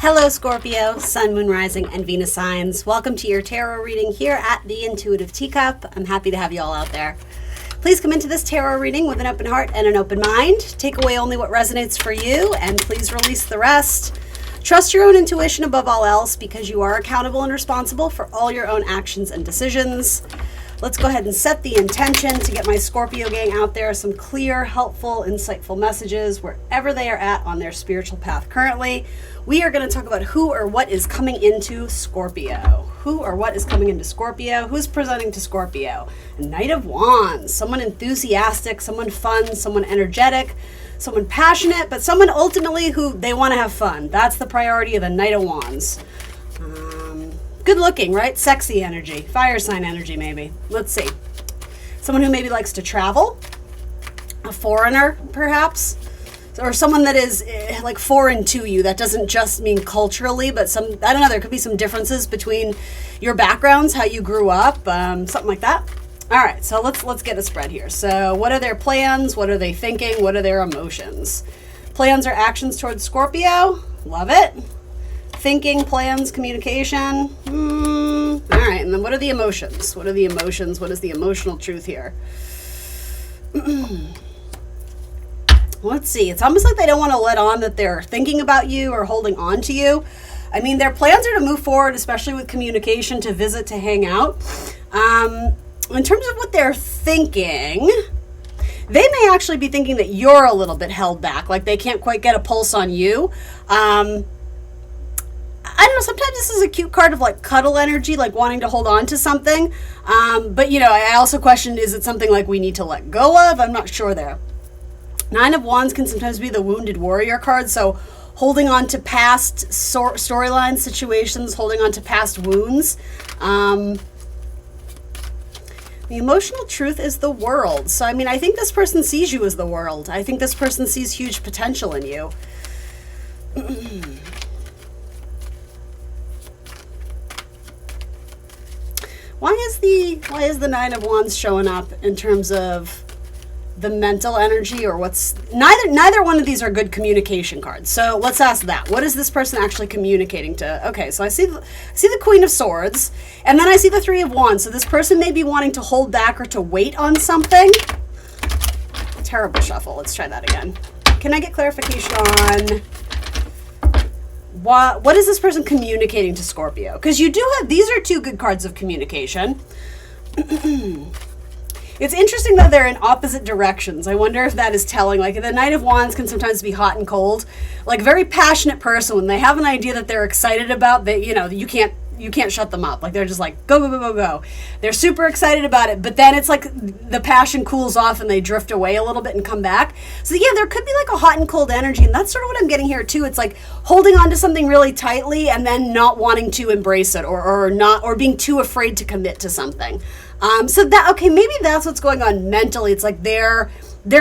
Hello Scorpio, Sun, Moon, Rising, and Venus signs. Welcome to your tarot reading here at the Intuitive Teacup. I'm happy to have you all out there. Please come into this tarot reading with an open heart and an open mind. Take away only what resonates for you and please release the rest. Trust your own intuition above all else because you are accountable and responsible for all your own actions and decisions. Let's go ahead and set the intention to get my Scorpio gang out there some clear, helpful, insightful messages wherever they are at on their spiritual path currently. We are going to talk about who or what is coming into Scorpio. Who or what is coming into Scorpio? Who's presenting to Scorpio? Knight of Wands, someone enthusiastic, someone fun, someone energetic, someone passionate, but someone ultimately who they want to have fun. That's the priority of the Knight of Wands. Good looking, right? Sexy energy. Fire sign energy, maybe. Let's see. Someone who maybe likes to travel. A foreigner, perhaps. Or someone that is like foreign to you. That doesn't just mean culturally, but I don't know, there could be some differences between your backgrounds, how you grew up, something like that. All right, so let's get a spread here. So what are their plans? What are they thinking? What are their emotions? Plans or actions towards Scorpio. Love it. Thinking, plans, communication. All right, and then what are the emotions? What are the emotions? What is the emotional truth here? Let's see. It's almost like they don't want to let on that they're thinking about you or holding on to you. I mean, their plans are to move forward, especially with communication, to visit, to hang out. In terms of what they're thinking, they may actually be thinking that you're a little bit held back, like they can't quite get a pulse on you. I don't know, sometimes this is a cute card of like cuddle energy, like wanting to hold on to something. But, you know, I also question, is it something like we need to let go of? I'm not sure there. Nine of Wands can sometimes be the wounded warrior card. So holding on to past storylines, situations, holding on to past wounds. The emotional truth is the world. So, I mean, I think this person sees you as the world. I think this person sees huge potential in you. Why is the Nine of Wands showing up in terms of the mental energy, or what's neither one of these are good communication cards. So let's ask that. What is this person actually communicating to? Okay, so I see the Queen of Swords, and then I see the Three of Wands. So this person may be wanting to hold back or to wait on something. Terrible shuffle. Let's try that again. Can I get clarification on what is this person communicating to Scorpio? Because you do have, these are two good cards of communication. It's interesting that they're in opposite directions. I wonder if that is telling. Like the Knight of Wands can sometimes be hot and cold. Like very passionate person, when they have an idea that they're excited about, that you can't shut them up. Like they're just like go go go go go. They're super excited about it, but then it's like the passion cools off and they drift away a little bit and come back. So yeah, there could be like a hot and cold energy, and that's sort of what I'm getting here too. It's like holding on to something really tightly and then not wanting to embrace it, or being too afraid to commit to something. So that, okay, maybe that's what's going on mentally. It's like they're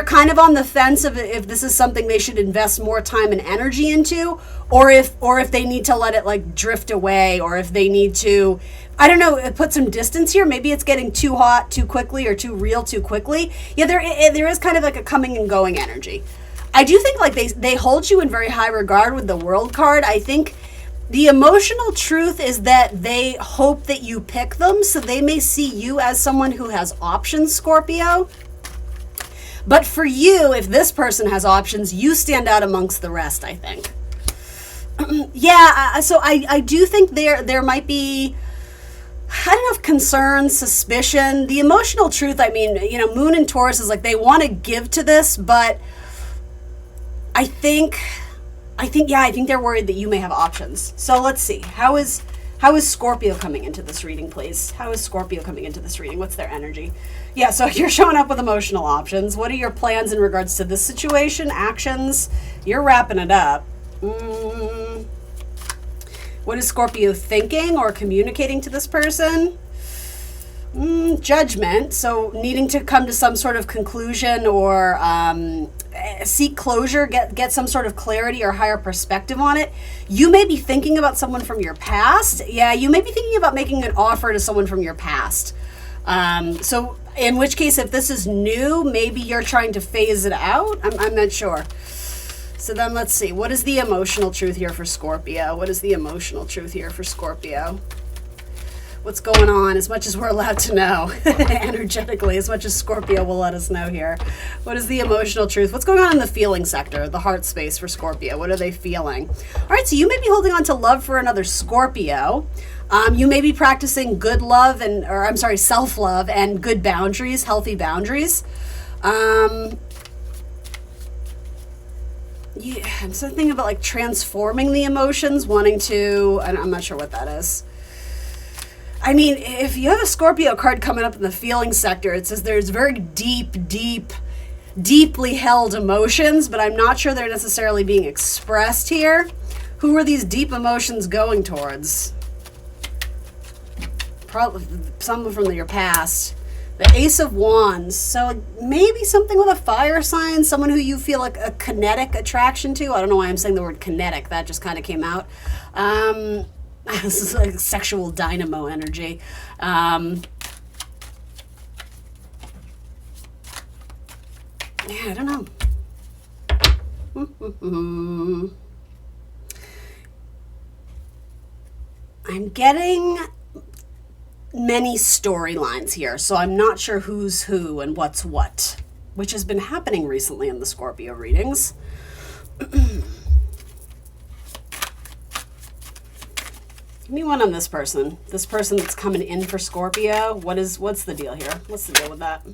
kind of on the fence of if this is something they should invest more time and energy into, or if they need to let it like drift away, or if they need to, I don't know, put some distance here. Maybe it's getting too hot too quickly or too real too quickly. Yeah, there is kind of like a coming and going energy. I do think like they hold you in very high regard with the World card. I think the emotional truth is that they hope that you pick them, so they may see you as someone who has options, Scorpio. But for you, if this person has options, you stand out amongst the rest, I think. Yeah, so I do think there might be, I don't know if concern, suspicion. The emotional truth, I mean, Moon and Taurus is like they want to give to this, but I think they're worried that you may have options. So let's see. How is Scorpio coming into this reading, please? How is Scorpio coming into this reading? What's their energy? Yeah, so you're showing up with emotional options. What are your plans in regards to this situation? Actions? You're wrapping it up. What is Scorpio thinking or communicating to this person? Judgment. So needing to come to some sort of conclusion, or seek closure, get some sort of clarity or higher perspective on it. You may be thinking about someone from your past. Yeah, you may be thinking about making an offer to someone from your past. So in which case, if this is new, maybe you're trying to phase it out. I'm not sure. So then let's see. What is the emotional truth here for Scorpio? What is the emotional truth here for Scorpio? What's going on, as much as we're allowed to know, energetically, as much as Scorpio will let us know here. What is the emotional truth? What's going on in the feeling sector, the heart space for Scorpio? What are they feeling? All right, so you may be holding on to love for another Scorpio. You may be practicing good love self-love and good boundaries, healthy boundaries. Yeah, I'm still thinking about like transforming the emotions, wanting to, I'm not sure what that is. I mean, if you have a Scorpio card coming up in the feeling sector, it says there's very deeply held emotions, but I'm not sure they're necessarily being expressed here. Who are these deep emotions going towards? Probably someone from your past. The Ace of Wands. So maybe something with a fire sign, someone who you feel like a kinetic attraction to. I don't know why I'm saying the word kinetic. That just kind of came out. This is like sexual dynamo energy. Yeah, I don't know. I'm getting many storylines here, so I'm not sure who's who and what's what, which has been happening recently in the Scorpio readings. Give me one on this person. This person that's coming in for Scorpio. What's the deal here? What's the deal with that?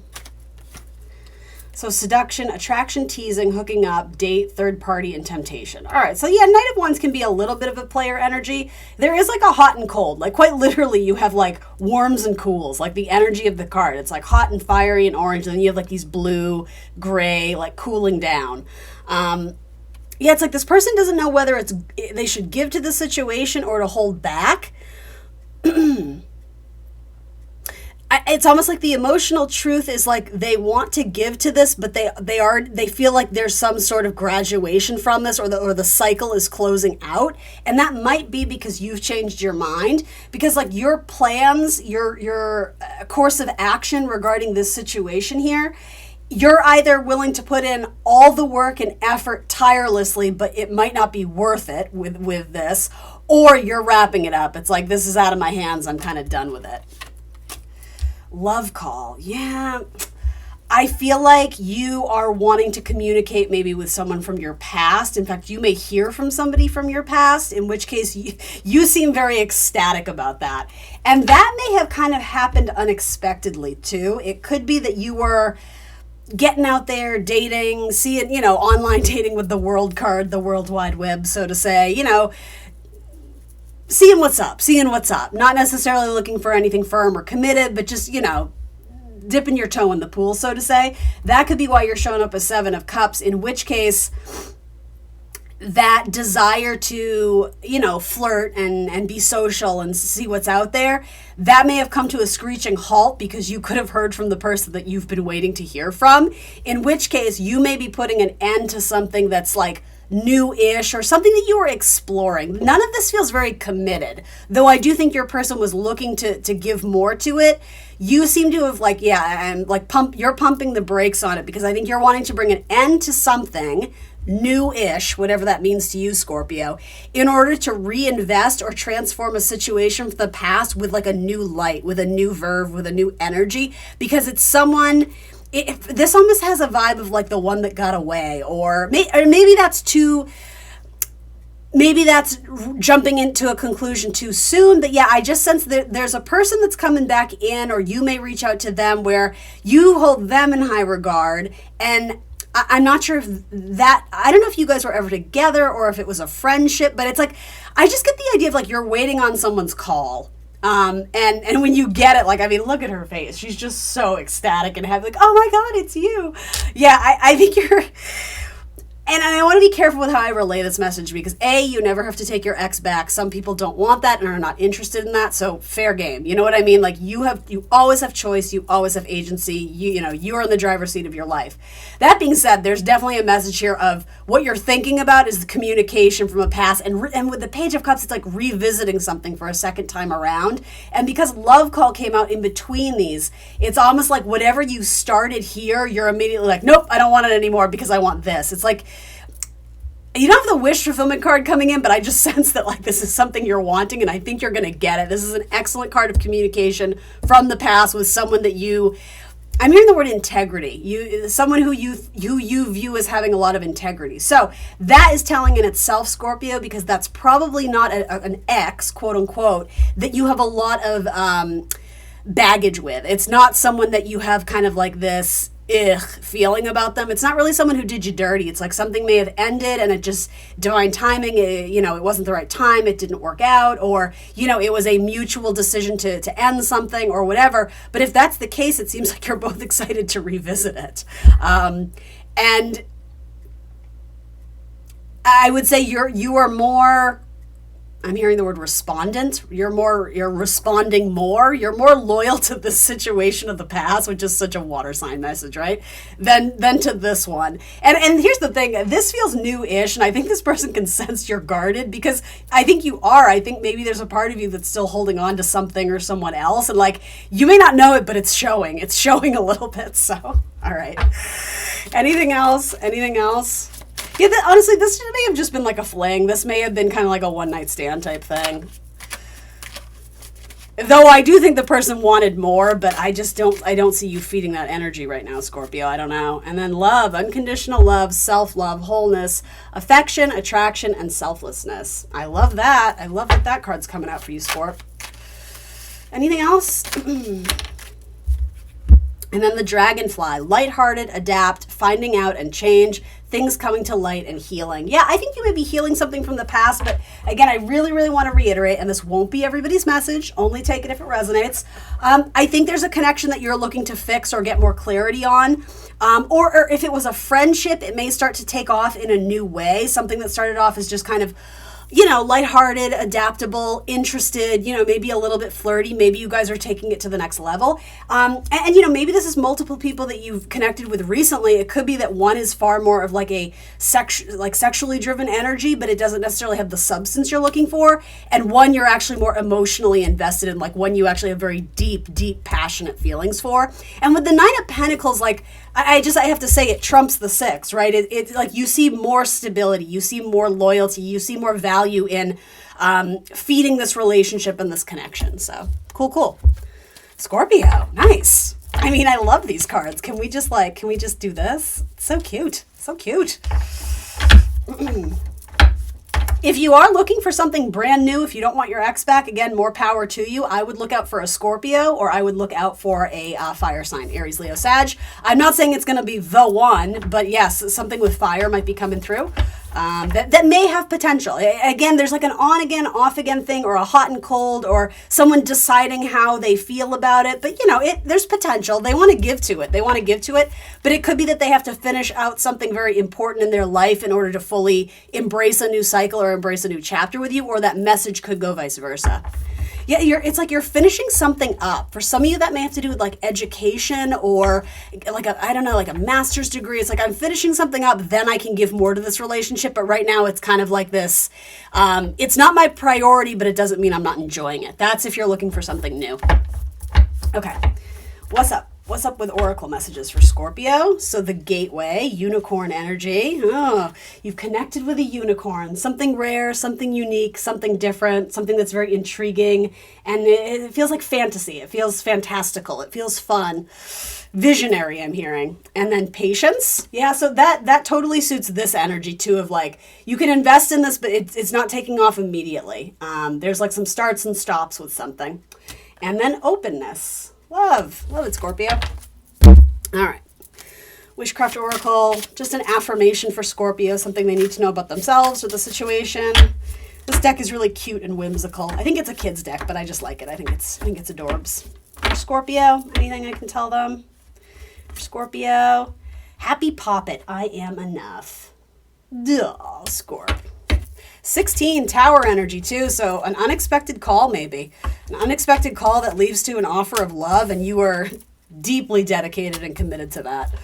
So seduction, attraction, teasing, hooking up, date, third party, and temptation. All right. So yeah, Knight of Wands can be a little bit of a player energy. There is like a hot and cold. Like quite literally, you have like warms and cools, like the energy of the card. It's like hot and fiery and orange. And then you have like these blue, gray, like cooling down. Yeah, it's like this person doesn't know whether they should give to the situation or to hold back. It's almost like the emotional truth is like they want to give to this, but they feel like there's some sort of graduation from this, or the cycle is closing out, and that might be because you've changed your mind, because like your plans, your course of action regarding this situation here. You're either willing to put in all the work and effort tirelessly, but it might not be worth it with this, or you're wrapping it up. It's like, this is out of my hands. I'm kind of done with it. Love call. Yeah. I feel like you are wanting to communicate maybe with someone from your past. In fact, you may hear from somebody from your past, in which case you seem very ecstatic about that. And that may have kind of happened unexpectedly too. It could be that you were getting out there, dating, seeing, online dating with the world card, the World Wide Web, so to say, seeing what's up. Not necessarily looking for anything firm or committed, but just, dipping your toe in the pool, so to say. That could be why you're showing up as Seven of Cups, in which case that desire to, flirt and be social and see what's out there, that may have come to a screeching halt because you could have heard from the person that you've been waiting to hear from, in which case you may be putting an end to something that's like new-ish or something that you were exploring. None of this feels very committed, though I do think your person was looking to give more to it. You seem to have you're pumping the brakes on it because I think you're wanting to bring an end to something new-ish, whatever that means to you, Scorpio, in order to reinvest or transform a situation from the past with like a new light, with a new verve, with a new energy, because it's someone. This almost has a vibe of like the one that got away, or maybe that's jumping into a conclusion too soon. But yeah, I just sense that there's a person that's coming back in, or you may reach out to them where you hold them in high regard. And I'm not sure if I don't know if you guys were ever together or if it was a friendship, but it's like, I just get the idea of like you're waiting on someone's call. And when you get it, like, I mean, look at her face. She's just so ecstatic and happy, like, oh my God, it's you. Yeah, I think you're, and I want to be careful with how I relay this message because you never have to take your ex back. Some people don't want that and are not interested in that. So fair game. You know what I mean? Like you always have choice. You always have agency. You are in the driver's seat of your life. That being said, there's definitely a message here of what you're thinking about is the communication from a past. And with the Page of Cups, it's like revisiting something for a second time around. And because Love Call came out in between these, it's almost like whatever you started here, you're immediately like, nope, I don't want it anymore because I want this. It's like, you don't have the wish fulfillment card coming in, but I just sense that like this is something you're wanting, and I think you're going to get it. This is an excellent card of communication from the past with someone that I'm hearing the word integrity. Someone who you view as having a lot of integrity. So that is telling in itself, Scorpio, because that's probably not an ex, quote unquote, that you have a lot of baggage with. It's not someone that you have kind of like this feeling about them. It's not really someone who did you dirty. It's like something may have ended and it just divine timing, it wasn't the right time, it didn't work out, or it was a mutual decision to end something or whatever. But if that's the case, it seems like you're both excited to revisit it. And I would say you are more, I'm hearing the word respondent. You're responding more. You're more loyal to the situation of the past, which is such a water sign message, right? Than to this one. And here's the thing, this feels new-ish, and I think this person can sense you're guarded, because I think you are. I think maybe there's a part of you that's still holding on to something or someone else, and like, you may not know it, but it's showing. It's showing a little bit, so, all right. Anything else? Yeah, honestly, this may have just been like a fling. This may have been kind of like a one-night stand type thing. Though I do think the person wanted more, but I don't see you feeding that energy right now, Scorpio. I don't know. And then love, unconditional love, self-love, wholeness, affection, attraction, and selflessness. I love that. I love that card's coming out for you, Scorp. Anything else? And then the dragonfly, lighthearted, adapt, finding out and change, things coming to light and healing. Yeah, I think you may be healing something from the past, but again, I really, really want to reiterate, and this won't be everybody's message, only take it if it resonates. I think there's a connection that you're looking to fix or get more clarity on. Or if it was a friendship, it may start to take off in a new way. Something that started off as just kind of lighthearted, adaptable, interested, maybe a little bit flirty. Maybe you guys are taking it to the next level. And maybe this is multiple people that you've connected with recently. It could be that one is far more of like a sexually driven energy, but it doesn't necessarily have the substance you're looking for. And one you're actually more emotionally invested in, like one you actually have very deep, deep, passionate feelings for. And with the Nine of Pentacles, like, I have to say it trumps the six, right? It's like you see more stability, you see more loyalty, you see more value in feeding this relationship and this connection. So cool. Scorpio, nice. I mean, I love these cards. Can we just do this? It's so cute. If you are looking for something brand new, if you don't want your ex back, again, more power to you. I would look out for a Scorpio, or I would look out for a fire sign, Aries, Leo, Sag. I'm not saying it's going to be the one, but yes, something with fire might be coming through. That may have potential. Again, there's like an on again, off again thing, or a hot and cold, or someone deciding how they feel about it. But there's potential. They want to give to it. But it could be that they have to finish out something very important in their life in order to fully embrace a new cycle or embrace a new chapter with you, or that message could go vice versa. Yeah, it's like you're finishing something up. For some of you, that may have to do with like education or like a master's degree. It's like I'm finishing something up, then I can give more to this relationship. But right now, it's kind of like this. It's not my priority, but it doesn't mean I'm not enjoying it. That's if you're looking for something new. Okay, what's up? What's up with oracle messages for Scorpio? So the gateway, unicorn energy. Oh, you've connected with a unicorn. Something rare, something unique, something different, something that's very intriguing. And it feels like fantasy. It feels fantastical. It feels fun. Visionary, I'm hearing. And then patience. Yeah, so that totally suits this energy too, of like, you can invest in this, but it's not taking off immediately. There's like some starts and stops with something. And then openness. Love it, Scorpio. All right. Witchcraft Oracle, just an affirmation for Scorpio, something they need to know about themselves or the situation. This deck is really cute and whimsical. I think it's a kid's deck, but I just like it. I think it's adorbs. For Scorpio, anything I can tell them? For Scorpio, happy poppet, I am enough. Duh, Scorp. 16, tower energy too, so an unexpected call maybe. An unexpected call that leads to an offer of love, and you are deeply dedicated and committed to that.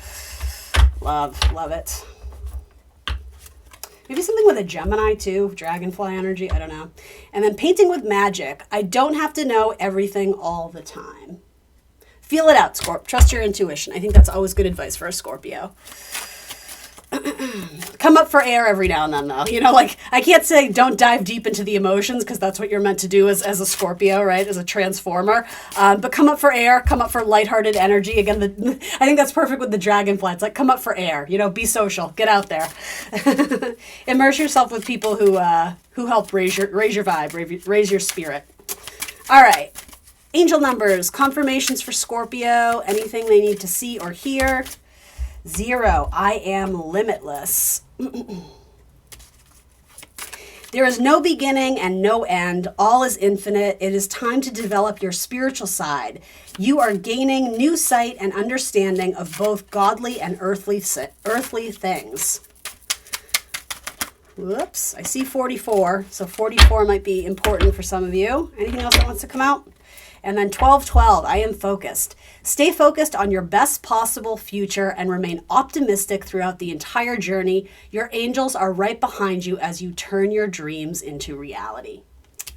Love it. Maybe something with a Gemini too, dragonfly energy, I don't know. And then painting with magic. I don't have to know everything all the time. Feel it out, Scorp. Trust your intuition. I think that's always good advice for a Scorpio. Come up for air every now and then, though. You know, like, I can't say don't dive deep into the emotions, because that's what you're meant to do as a Scorpio, right? As a transformer. But come up for air, come up for lighthearted energy. Again, I think that's perfect with the dragonfly. It's like, come up for air. You know, be social. Get out there. Immerse yourself with people who help raise your vibe, raise your spirit. All right. Angel numbers, confirmations for Scorpio, anything they need to see or hear. 0, I am limitless. There is no beginning and no end. All is infinite. It is time to develop your spiritual side. You are gaining new sight and understanding of both godly and earthly things. Whoops, I see 44. So 44 might be important for some of you. Anything else that wants to come out? And then 1212, I am focused. Stay focused on your best possible future and remain optimistic throughout the entire journey. Your angels are right behind you as you turn your dreams into reality.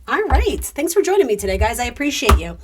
All right. Thanks for joining me today, guys. I appreciate you.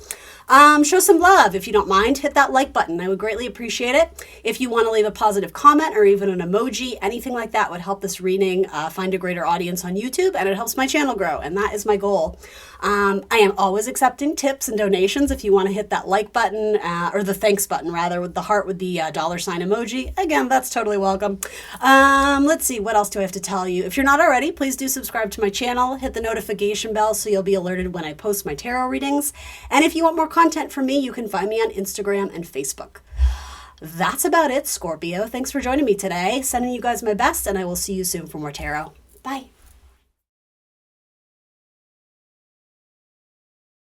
Show some love if you don't mind. Hit that like button. I would greatly appreciate it. If you want to leave a positive comment or even an emoji, anything like that would help this reading find a greater audience on YouTube, and it helps my channel grow, and that is my goal. I am always accepting tips and donations. If you want to hit that like button, or the thanks button rather, with the heart with the dollar sign emoji, again, that's totally welcome. Let's see, what else do I have to tell you? If you're not already, please do subscribe to my channel. Hit the notification bell so you'll be alerted when I post my tarot readings. And if you want more content from me, you can find me on Instagram and Facebook. That's about it, Scorpio. Thanks for joining me today. Sending you guys my best, and I will see you soon for more tarot. Bye.